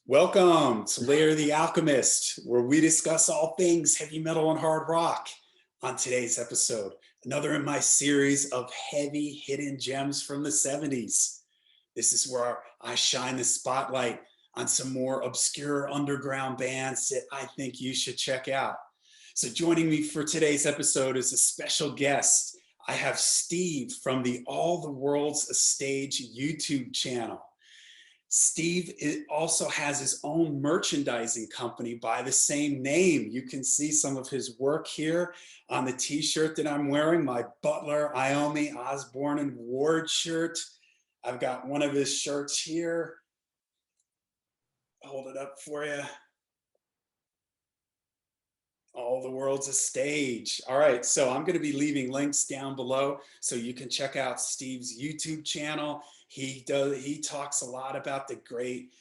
Welcome to Layer the Alchemist, where we discuss all things heavy metal and hard rock. On today's episode, another in my series of heavy hidden gems from the 70s. This is where I shine the spotlight on some more obscure underground bands that I think you should check out. So joining me for today's episode is a special guest. I have Steve from the All the World's a Stage YouTube channel. Steve also has his own merchandising company by the same name. You can see some of his work here on the t-shirt that I'm wearing, my Butler, Iommi, Osborne, and Ward shirt. I've got one of his shirts here. I'll hold it up for you. All the World's a Stage. All right, so I'm going to be leaving links down below so you can check out Steve's YouTube channel. He talks a lot about the great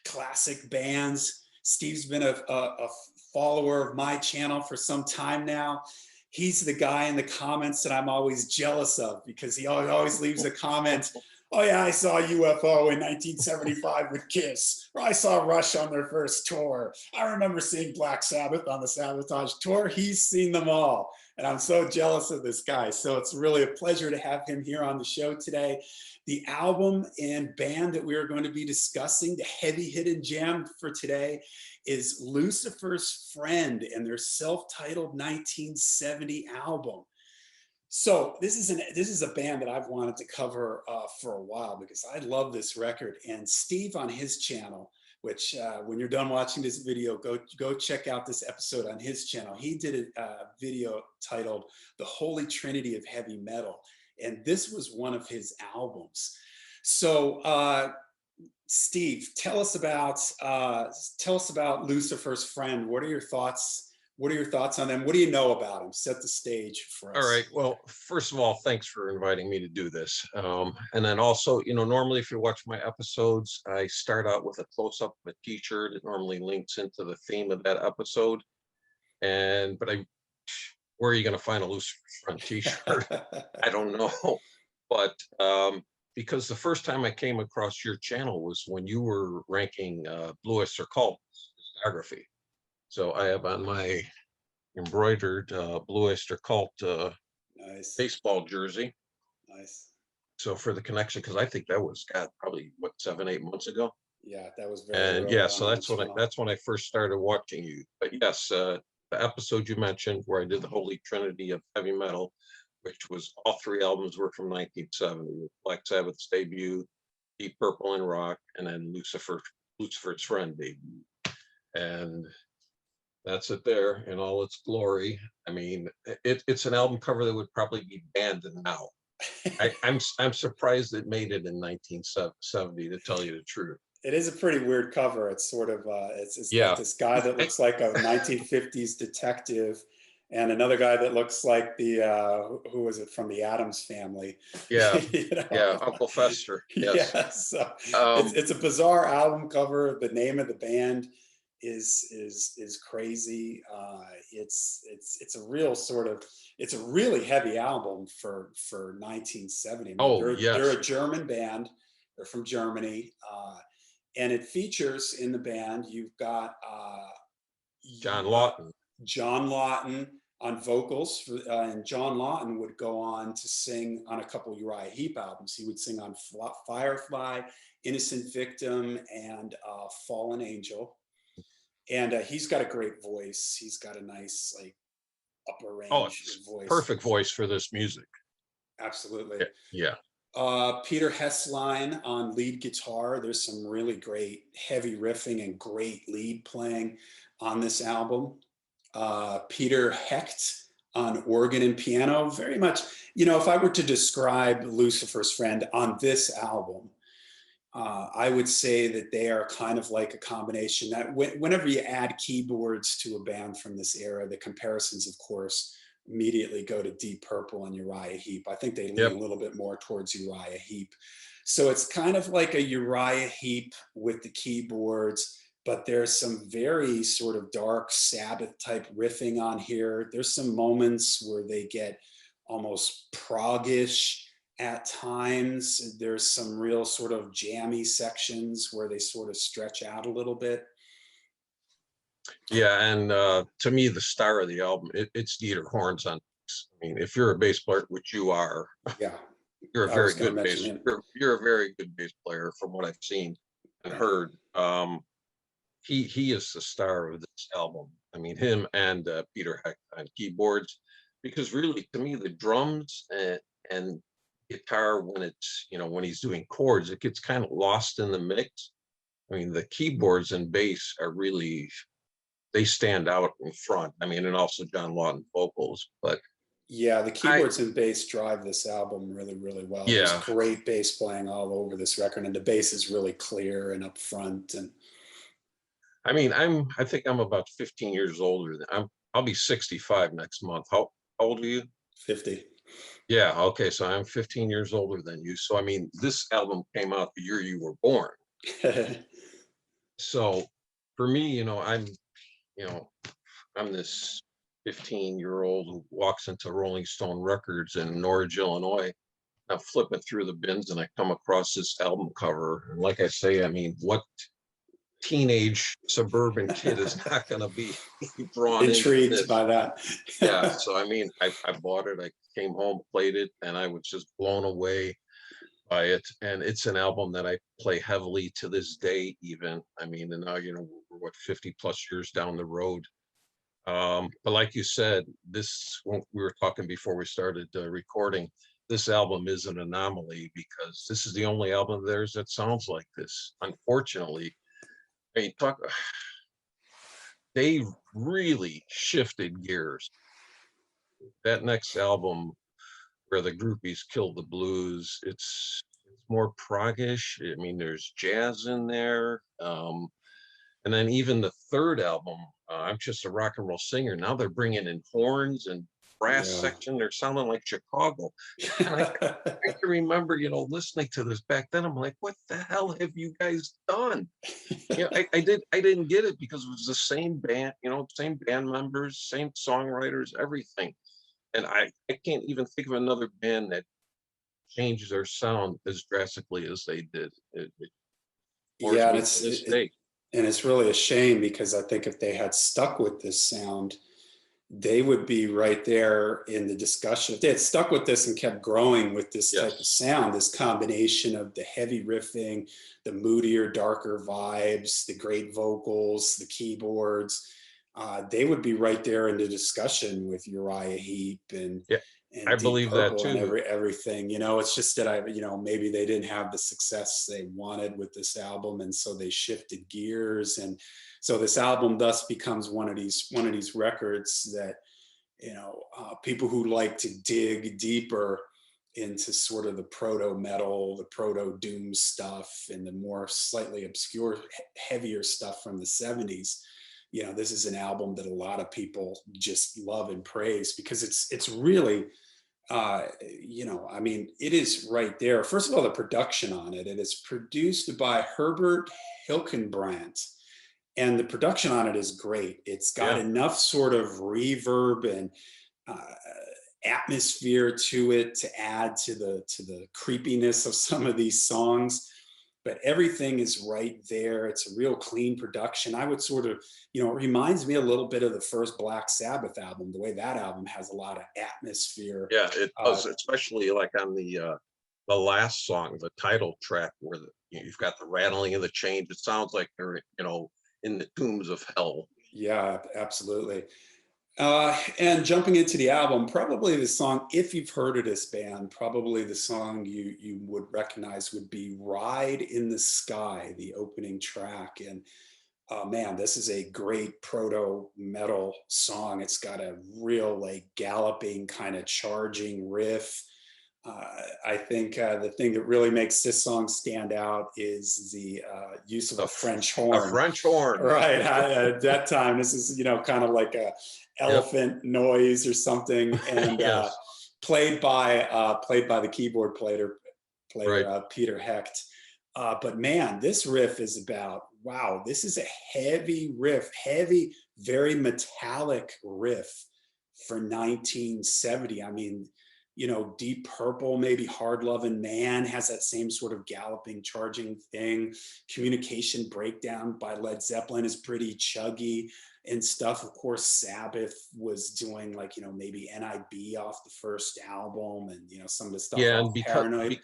classic bands. Steve's been a follower of my channel for some time now. He's the guy in the comments that I'm always jealous of because he always leaves a comment. Oh yeah, I saw UFO in 1975 with Kiss, or I saw Rush on their first tour. I remember seeing Black Sabbath on the Sabotage tour. He's seen them all, and I'm so jealous of this guy. So it's really a pleasure to have him here on the show today. The album and band that we are going to be discussing, the heavy hidden gem for today, is Lucifer's Friend and their self-titled 1970 album. So this is a band that I've wanted to cover for a while because I love this record. And Steve on his channel, which when you're done watching this video, go check out this episode on his channel. He did a video titled "The Holy Trinity of Heavy Metal," and this was one of his albums. So Steve, tell us about Lucifer's Friend. What are your thoughts? What are your thoughts on them? What do you know about them? Set the stage for us. All right. Well, first of all, thanks for inviting me to do this. And then also, normally if you watch my episodes, I start out with a close-up of a t-shirt. It normally links into the theme of that episode. But where are you going to find a Lucifer's Friend t-shirt? I don't know. But because the first time I came across your channel was when you were ranking Blue Oyster Cult discography. So I have on my embroidered Blue Oyster Cult nice baseball jersey. Nice. So for the connection, because I think that was probably what 7-8 months ago. Yeah, that was very. And yeah, so that's when I first started watching you. But yes, the episode you mentioned where I did the Holy Trinity of Heavy Metal, which was all three albums were from 1970, Black Sabbath's debut, Deep Purple and Rock, and then Lucifer's Friend debut. And that's it there in all its glory. I mean, it's an album cover that would probably be banned now. I'm surprised it made it in 1970, to tell you the truth. It is a pretty weird cover. It's sort of it's yeah. Like this guy that looks like a 1950s detective, and another guy that looks like the who was it from the Addams Family? Yeah, yeah, Uncle Fester. Yes. Yeah, so it's a bizarre album cover. The name of the band is crazy. It's a real sort of, it's a really heavy album for 1970. They're a German band. They're from Germany, and it features in the band, you've got John Lawton on vocals, and John Lawton would go on to sing on a couple of Uriah Heep albums. He would sing on Firefly, Innocent Victim, and Fallen Angel. And he's got a great voice. He's got a nice, like, upper range voice. Perfect voice for this music. Absolutely. Yeah. Peter Hessline on lead guitar. There's some really great heavy riffing and great lead playing on this album. Peter Hecht on organ and piano. Very much, if I were to describe Lucifer's Friend on this album, I would say that they are kind of like a combination that whenever you add keyboards to a band from this era, the comparisons, of course, immediately go to Deep Purple and Uriah Heep. I think they lean a little bit more towards Uriah Heep. So it's kind of like a Uriah Heep with the keyboards, but there's some very sort of dark Sabbath type riffing on here. There's some moments where they get almost prog-ish At times, there's some real sort of jammy sections where they sort of stretch out a little bit. Yeah, and to me, the star of the album, it's Dieter Horns on. I mean, if you're a bass player, which you are, Yeah, you're a I was very going to good mention bass. him. You're a very good bass player from what I've seen and Yeah. heard. He is the star of this album. I mean, him and Peter Heck on keyboards, because really, to me, the drums and guitar, when it's, when he's doing chords, it gets kind of lost in the mix. I mean, the keyboards and bass are really, they stand out in front. I mean, and also John Lawton vocals, but Yeah, the I, keyboards and bass drive this album really, really well. There's yeah, great bass playing all over this record, and the bass is really clear and upfront and I mean, I think I'm about 15 years older than I'll be 65 next month. How old are you? 50. Yeah, okay, so I'm 15 years older than you. So I mean, this album came out the year you were born. So for me, you know, I'm this 15-year-old who walks into Rolling Stone Records in Norwich, Illinois. I'm flipping through the bins and I come across this album cover. And like I say, I mean, what teenage suburban kid is not going to be drawn into Intrigued this? by that. Yeah, so I mean, I bought it, I came home, played it, and I was just blown away by it. And it's an album that I play heavily to this day, even. I mean, and now, we're what, 50 plus years down the road. But like you said, when we were talking before we started recording, this album is an anomaly because this is the only album of theirs that sounds like this. Unfortunately, I mean, they really shifted gears. That next album, where the groupies kill the blues, it's more proggish. I mean, there's jazz in there. And then even the third album, I'm just a rock and roll singer. Now they're bringing in horns and brass Yeah. section. They're sounding like Chicago. And I can remember, listening to this back then. I'm like, what the hell have you guys done? I didn't get it because it was the same band, same band members, same songwriters, everything. And I can't even think of another band that changed their sound as drastically as they did. It floors Yeah, and me to this day. it's really a shame because I think if they had stuck with this sound, they would be right there in the discussion. If they had stuck with this and kept growing with this type of Yes. sound, this combination of the heavy riffing, the moodier, darker vibes, the great vocals, the keyboards, they would be right there in the discussion with Uriah Heep Yeah, I and Deep believe that Purple and too. everything. It's just that maybe they didn't have the success they wanted with this album, and so they shifted gears, and so this album thus becomes one of these records that people who like to dig deeper into sort of the proto metal, the proto doom stuff, and the more slightly obscure, heavier stuff from the '70s. This is an album that a lot of people just love and praise because it's really I mean, it is right there. First of all, the production on it. It is produced by Herbert Hilkenbrandt, and the production on it is great. It's got Yeah. enough sort of reverb and uh, atmosphere to it to add to the creepiness of some of these songs. But everything is right there. It's a real clean production. I would sort of, it reminds me a little bit of the first Black Sabbath album, the way that album has a lot of atmosphere. Yeah, it Uh, does, especially like on the last song, the title track, where you've got the rattling of the chains. It sounds like they're, in the tombs of hell. yeah, absolutely. And jumping into the album, probably the song, if you've heard of this band, probably the song you would recognize would be "Ride in the Sky," the opening track. And man, this is a great proto metal song. It's got a real like galloping kind of charging riff. I think the thing that really makes this song stand out is the use of A, a f- French a horn. French horn. Right. At that time, this is, kind of like a Yep. elephant noise or something, and Yes. played by the keyboard player Right. Peter Hecht. But man, this riff is about, wow, this is a heavy riff, heavy, very metallic riff for 1970. I mean, Deep Purple, maybe Hard Lovin' Man has that same sort of galloping, charging thing. Communication Breakdown by Led Zeppelin is pretty chuggy and stuff. Of course, Sabbath was doing like, maybe NIB off the first album and, some of the stuff Yeah, off and Paranoid.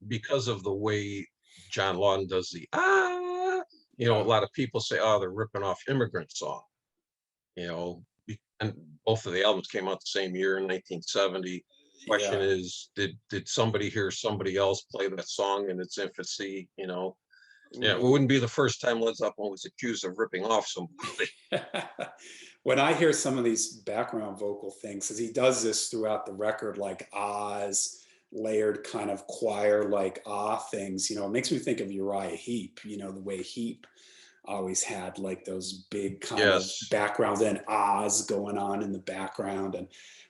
because of the way John Lawton does the a Yeah. lot of people say, oh, they're ripping off Immigrant Song. And both of the albums came out the same year in 1970. Question Yeah. is, did somebody hear somebody else play that song in its infancy? Yeah, it wouldn't be the first time Led Zeppelin was accused of ripping off somebody. When I hear some of these background vocal things, because he does this throughout the record, like ahs, layered kind of choir like things, it makes me think of Uriah Heep, the way Heep always had like those big kind of Yes. backgrounds and ahs going on in the background.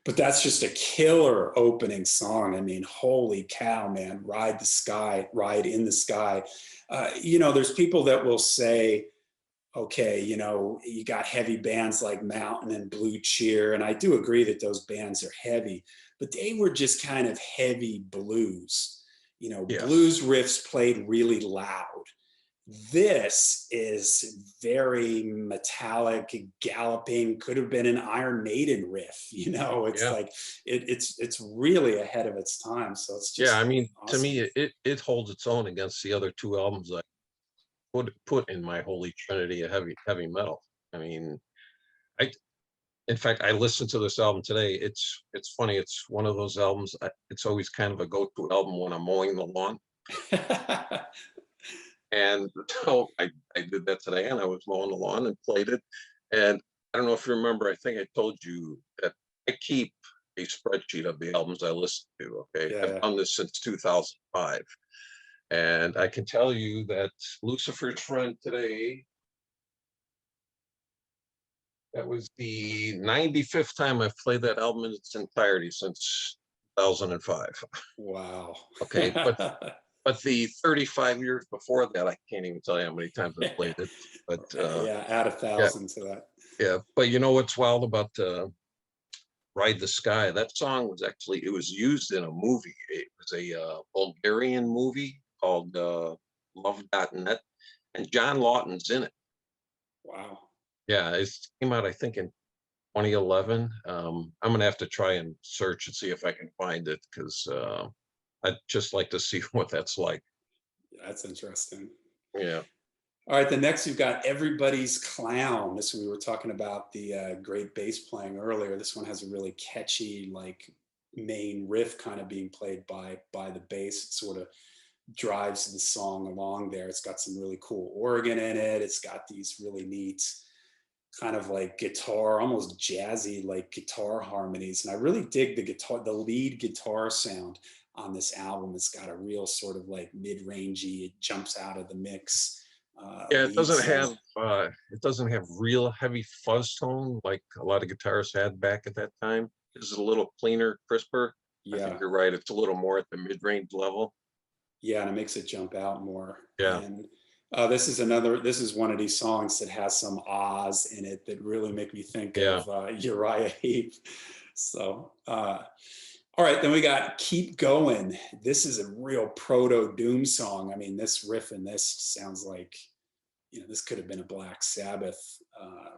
But that's just a killer opening song. I mean, holy cow, man, Ride in the Sky. There's people that will say, okay, you got heavy bands like Mountain and Blue Cheer, and I do agree that those bands are heavy, but they were just kind of heavy blues. Yes. Blues riffs played really loud. This is very metallic, galloping, could have been an Iron Maiden riff. It's Yeah. like it's really ahead of its time. So it's Yeah. I just mean, to awesome. me, it holds its own against the other two albums I put in my holy trinity of heavy metal. I mean, I in fact I listened to this album today. It's funny. It's one of those albums. It's always kind of a go-to album when I'm mowing the lawn. And so I did that today, and I was mowing the lawn and played it. And I don't know if you remember. I think I told you that I keep a spreadsheet of the albums I listen to. Okay, I've Yeah. done this since 2005, and I can tell you that Lucifer's Friend today. That was the 95th time I've played that album in its entirety since 2005. Wow. Okay, but the 35 years before that, I can't even tell you how many times I played it. But Yeah, add a yeah, thousand to that. yeah. But you know what's wild about Ride the Sky? That song was actually it was used in a movie. It was a Bulgarian movie called Love.net, and John Lawton's in it. Wow. Yeah, it came out I think in 2011. I'm gonna have to try and search and see if I can find it because I'd just like to see what that's like. Yeah, that's interesting. Yeah, All right, the next you've got Everybody's Clown. This one we were talking about the great bass playing earlier. This one has a really catchy, like main riff kind of being played by the bass. It sort of drives the song along there. It's got some really cool organ in it. It's got these really neat kind of like guitar, almost jazzy like guitar harmonies. And I really dig the lead guitar sound on this album. It's got a real sort of like mid-rangey, it jumps out of the mix yeah. lead sound. It doesn't have real heavy fuzz tone like a lot of guitarists had back at that time. This is a little cleaner, crisper. I think Yeah. you're right. It's a little more at the mid-range level. Yeah. And it makes it jump out more. Yeah, And this is one of these songs that has some ahs in it that really make me think yeah, of Uriah Heep. So, all right, then we got Keep Going. This is a real proto Doom song. I mean, this riff in this sounds like, this could have been a Black Sabbath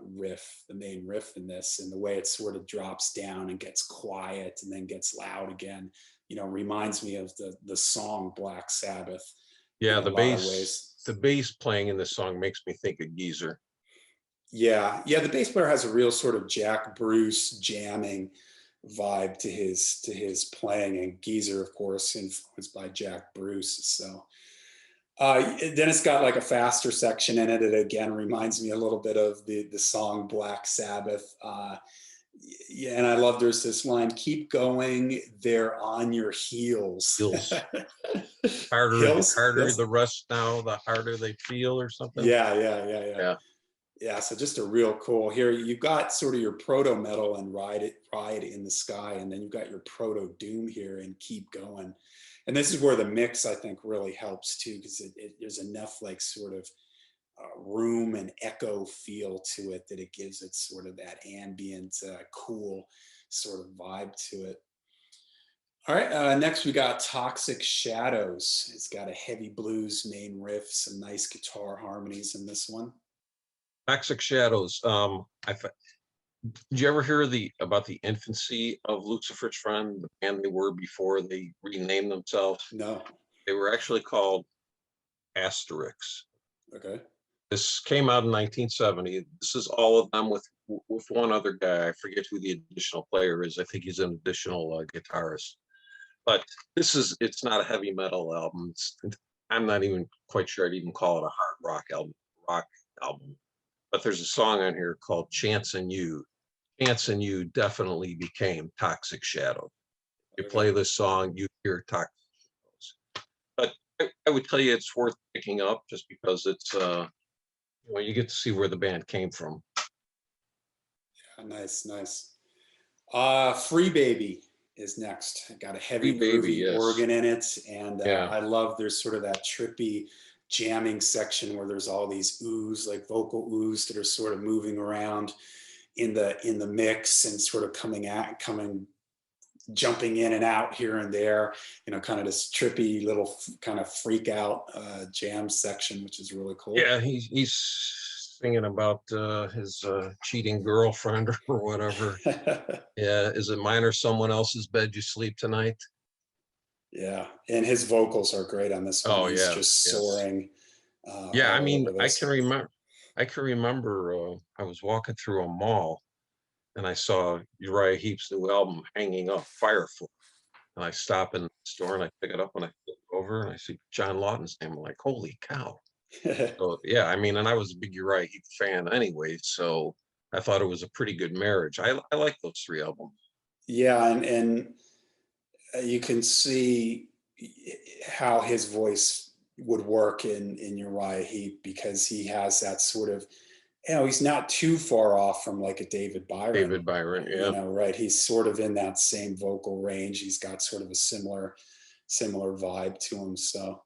riff, the main riff in this, and the way it sort of drops down and gets quiet and then gets loud again, reminds me of the song Black Sabbath in yeah. a lot of ways. The bass playing in this song makes me think of Geezer. Yeah, yeah, the bass player has a real sort of Jack Bruce jamming vibe to his playing, and Geezer, of course, influenced by Jack Bruce. So then it's got like a faster section in it. It again reminds me a little bit of the song Black Sabbath. Yeah, and I love there's this line: "Keep going, they're on your heels." Feels harder Hills. the rust now, the harder they feel, or something. Yeah, yeah, yeah, yeah. Yeah, Yeah, so just a real cool here. You've got sort of your proto metal and ride in the sky, and then you've got your proto doom here and keep going. And this is where the mix I think really helps too, because there's enough like sort of room and echo feel to it that it gives it sort of that ambient, cool sort of vibe to it. All right, next we got Toxic Shadows. It's got a heavy blues main riff, some nice guitar harmonies in this one. Toxic Shadows. Did you ever hear about the infancy of Lucifer's Friend, the band they were before they renamed themselves? No. They were actually called Asterix. Okay. This came out in 1970. This is all of them with one other guy. I forget who the additional player is. I think he's an additional guitarist. But it's not a heavy metal album. I'm not even quite sure I'd even call it a hard rock album. But there's a song on here called Chance and You. Chance and You definitely became Toxic Shadow. You Okay. play this song, you hear Toxic Shadows. But I would tell you it's worth picking up just because it's you get to see where the band came from. Nice, nice. Free Baby is next. Got a Free heavy Baby, groovy yes. organ in it, and Yeah. I love there's sort of that trippy jamming section where there's all these oohs, like vocal oohs that are sort of moving around in the mix and sort of coming jumping in and out here and there, kind of this trippy little kind of freak out jam section, which is really cool. Yeah, he's singing about his cheating girlfriend or whatever. Yeah, is it mine or someone else's bed you sleep tonight? Yeah, and his vocals are great on this one. Oh He's yeah, just yes. soaring Yeah, I all mean, over this. I can remember I was walking through a mall and I saw Uriah Heep's new album hanging up, Firefly. And I stop in the store and I pick it up and I flip it over and I see John Lawton's name. I'm like, holy cow. So yeah, I mean, and I was a big Uriah Heep fan anyway, so I thought it was a pretty good marriage. I like those three albums. Yeah, and you can see how his voice would work in Uriah Heep because he has that sort of, he's not too far off from like a David Byron, David Byron, yeah. right? He's sort of in that same vocal range. He's got sort of a similar vibe to him. So,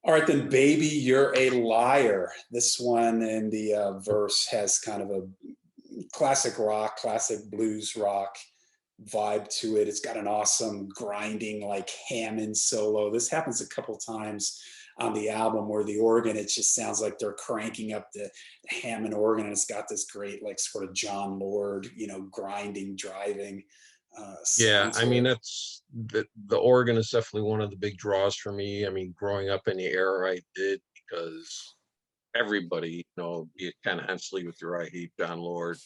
all right, then, Baby, You're a Liar. This one in the verse has kind of a classic rock, classic blues rock vibe to it. It's got an awesome grinding like Hammond solo. This happens a couple times on the album where the organ, it just sounds like they're cranking up the Hammond organ, and it's got this great like sort of John Lord, grinding, driving Yeah, sound I to mean it. that's the organ is definitely one of the big draws for me. I mean, growing up in the era I did, because everybody, be it Ken Hensley with Uriah Heep, John Lord,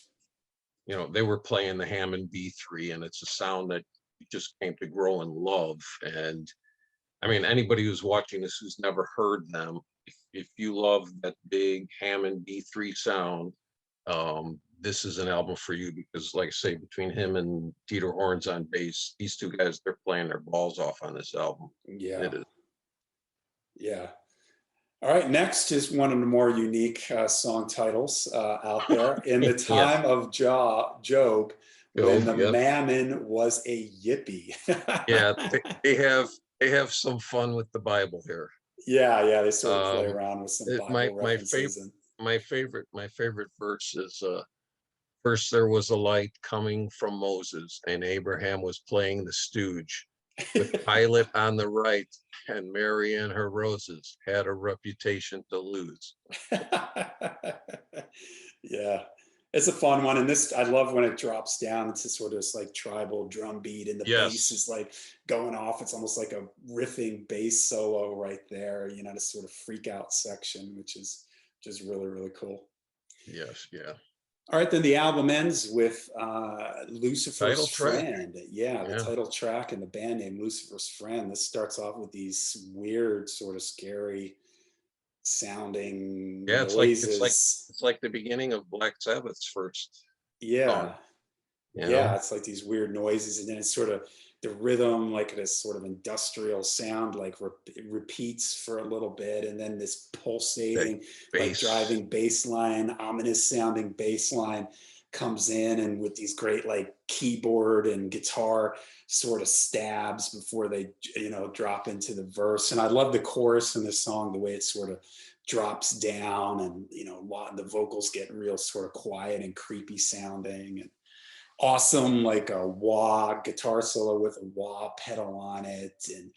they were playing the Hammond B3, and it's a sound that you just came to grow and love. And I mean, anybody who's watching this who's never heard them, if you love that big Hammond B3 sound, this is an album for you because, like I say, between him and Dieter Horns on bass, these two guys, they're playing their balls off on this album. Yeah. It is. Yeah. All right, next is one of the more unique song titles out there. In the Yeah, time of Job, when Job, the yep. mammon was a yippie. Yeah, they have some fun with the Bible here. Yeah, they sort of play Um, around with some it, Bible references and my favorite verse is first there was a light coming from Moses, and Abraham was playing the stooge with Pilate on the right, and Mary and her roses had a reputation to lose. yeah, it's a fun one. And this, I love when it drops down into sort of this like tribal drum beat, and the bass Yes, is like going off. It's almost like a riffing bass solo right there. This sort of freak out section, which is just really really cool. yes, yeah. All right, then the album ends with Lucifer's Title track. Friend. Yeah, the Yeah, title track and the band name Lucifer's Friend. This starts off with these weird, sort of scary sounding yeah. noises. It's like the beginning of Black Sabbath's first Yeah, song. You yeah, know, it's like these weird noises, and then it's sort of the rhythm, like this sort of industrial sound, like it repeats for a little bit, and then this that pulsating, like bass. driving bass line, ominous sounding bass line comes in, and with these great like keyboard and guitar sort of stabs before they, drop into the verse. And I love the chorus in this song, the way it sort of drops down, and a lot of the vocals get real sort of quiet and creepy sounding, and awesome, like a wah guitar solo with a wah pedal on it, and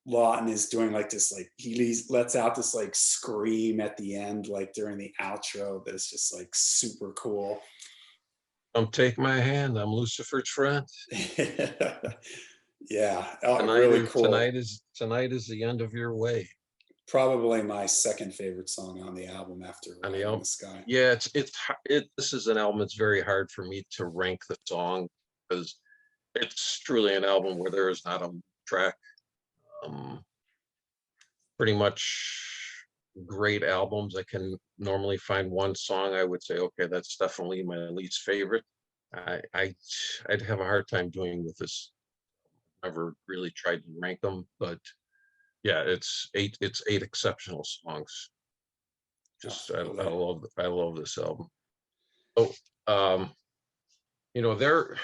Lawton is doing like this, like lets out this like scream at the end, like during the outro, that's just like super cool. Come take my hand. I'm Lucifer's friend. Yeah, really cool. Tonight is the end of your way. Probably my second favorite song on the album after On the Eye in album. the Sky. Yeah, this is an album. It's very hard for me to rank the song because it's truly an album where there is not a track. Um, Pretty much great albums. I can normally find one song I would say, okay, that's definitely my least favorite. I, I I'd have a hard time doing with this. Never really tried to rank them, but yeah, it's eight exceptional songs. Just Absolutely. I love this album. Oh, um, you know, the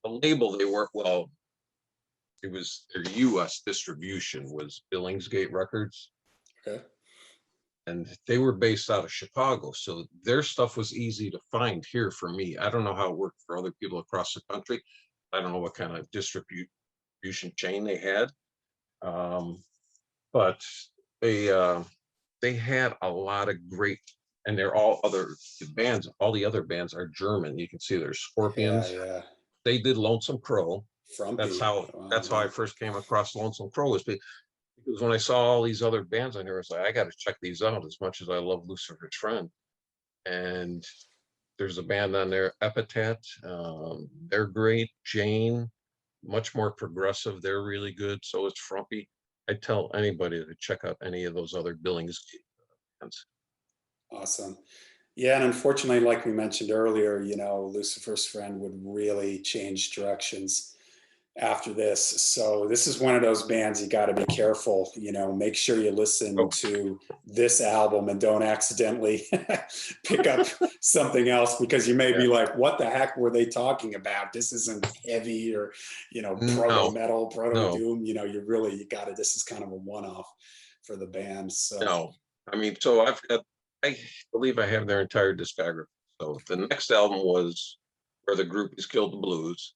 label they work well, it was their US distribution was Billingsgate Records, Okay. and they were based out of Chicago. So their stuff was easy to find here for me. I don't know how it worked for other people across the country. I don't know what kind of distribution chain they had. Um, but they they had a lot of great, and they're all other bands. All the other bands are German. You can see there's Yeah, Scorpions. yeah. They did Lonesome Crow. Frumpy. Wow, That's how I yeah. first came across Lonesome Crow, was because when I saw all these other bands on here, I was like, I got to check these out as much as I love Lucifer's Friend. And there's a band on there, Epitaph. They're great. Jane, much more progressive. They're really good. So is Frumpy. I tell anybody to check out any of those other Billings bands. Awesome. Yeah, and unfortunately, like we mentioned earlier, Lucifer's Friend would really change directions after this. So this is one of those bands you got to be careful. Make sure you listen Oh, to this album and don't accidentally pick up something else, because you may yeah. be like, "What the heck were they talking about? This isn't heavy or proto No, metal, proto no, doom." You got to. This is kind of a one off for the band. So no. I mean, so I believe I have their entire discography. So the next album was Where the Groupies Killed the Blues.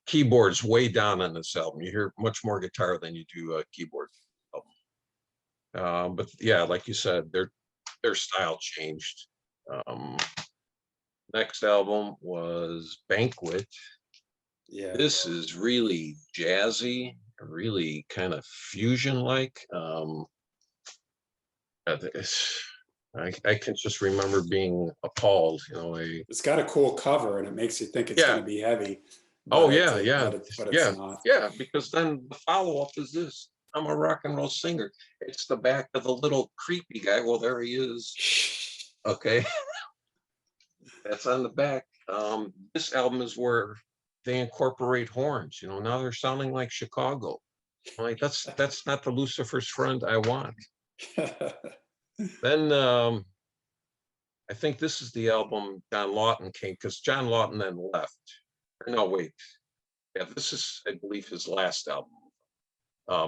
Keyboards way down on this album. You hear much more guitar than you do keyboard. But yeah, like you said, their style changed. Um, Next album was Banquet. yeah. This is really jazzy, really kind of fusion like. I can just remember being appalled. It's got a cool cover and it makes you think it's going Yeah. to be heavy, Oh but yeah, yeah, it's yeah, not. yeah. Because then the follow up is this: I'm a rock and roll singer. It's the back of the little creepy guy. Well, there he is. Okay, that's on the back. This album is where they incorporate horns. Now they're sounding like Chicago. I'm like, that's not the Lucifer's Friend I want. Then I think this is the album John Lawton came, because John Lawton then left. No, wait. Yeah, this is, I believe, his last album,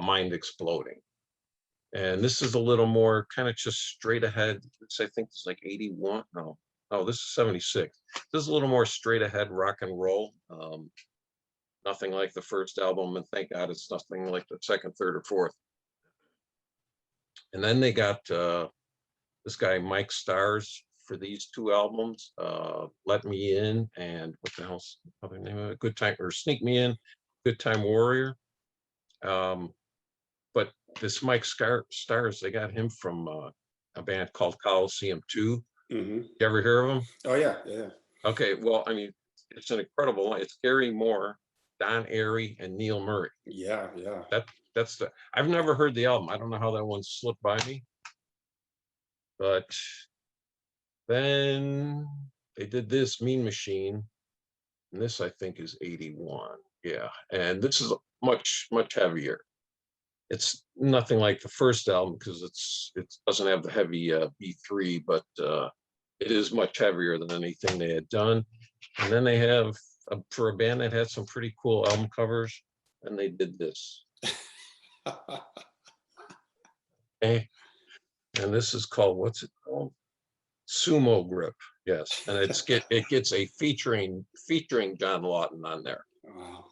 Mind Exploding. And this is a little more kind of just straight ahead. I think it's like 81. No, this is 76. This is a little more straight ahead rock and roll. Nothing like the first album, and thank God it's nothing like the second, third, or fourth. And then they got this guy Mike Stars for these two albums, Let Me In and what the hell's the other name of it? Good Time, or Sneak Me In, Good Time Warrior. But this Mike Stars, they got him from a band called Coliseum 2. Hmm. You ever hear of them? Oh yeah, yeah. Okay, well, I mean, it's an incredible line. It's Gary Moore, Don Airey, and Neil Murray. Yeah, yeah. I've never heard the album. I don't know how that one slipped by me. But then they did this Mean Machine, and this I think is 81. Yeah, and this is much, much heavier. It's nothing like the first album because it doesn't have the heavy B3, but it is much heavier than anything they had done. And then they have for a band that had some pretty cool album covers, and they did this. Okay, and this is called, what's it called? Sumo Grip. Yes, and it gets a featuring John Lawton on there. Wow.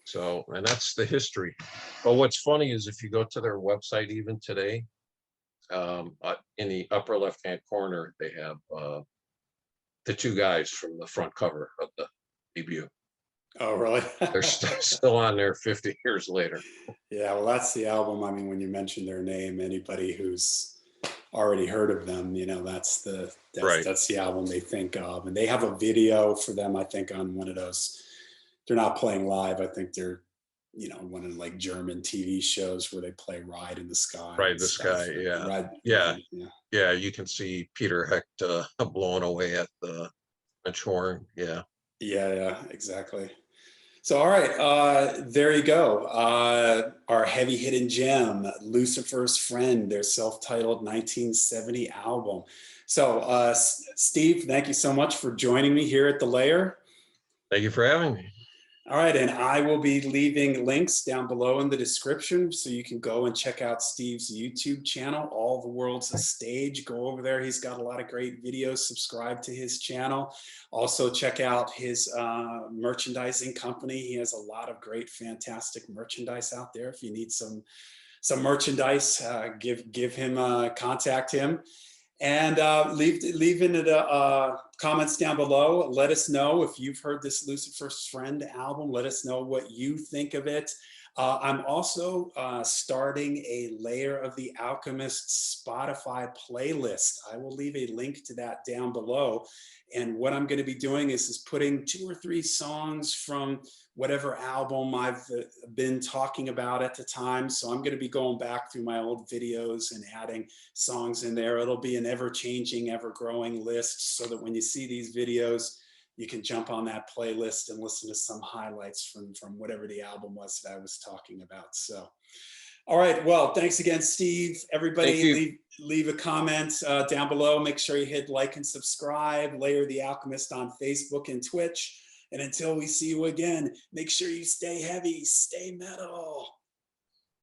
So, and that's the history. But what's funny is if you go to their website even today, in the upper left-hand corner, they have the two guys from the front cover of the debut. Oh, really? They're still on there 50 years later. Yeah, well, that's the album. I mean, when you mention their name, anybody who's already heard of them, you know, Right. that's the album they think of. And they have a video for them, I think, on one of those. They're not playing live. I think they're, you know, one of like German TV shows where they play Ride in the Sky Right, and this stuff. guy, yeah. Ride, Yeah, yeah. yeah, you can see Peter Hecht blowing away at the French horn. Yeah. Yeah, yeah, exactly. So, all right, there you go. Our heavy hitting gem, Lucifer's Friend, their self-titled 1970 album. So, Steve, thank you so much for joining me here at The Layer. Thank you for having me. All right, and I will be leaving links down below in the description so you can go and check out Steve's YouTube channel, All the World's a Stage. Go over there. He's got a lot of great videos. Subscribe to his channel. Also, check out his merchandising company. He has a lot of great, fantastic merchandise out there. If you need some merchandise, give him contact him. And leave in the comments down below. Let us know if you've heard this Lucifer's Friend album. Let us know what you think of it. I'm also starting a Layer of the Alchemist Spotify playlist. I will leave a link to that down below. And what I'm going to be doing is putting 2 or 3 songs from whatever album I've been talking about at the time. So I'm going to be going back through my old videos and adding songs in there. It'll be an ever-changing, ever-growing list so that when you see these videos, you can jump on that playlist and listen to some highlights from whatever the album was that I was talking about. So, all right. Well, thanks again, Steve. Everybody leave a comment down below. Make sure you hit like and subscribe. Layer the Alchemist on Facebook and Twitch. And until we see you again, make sure you stay heavy, stay metal.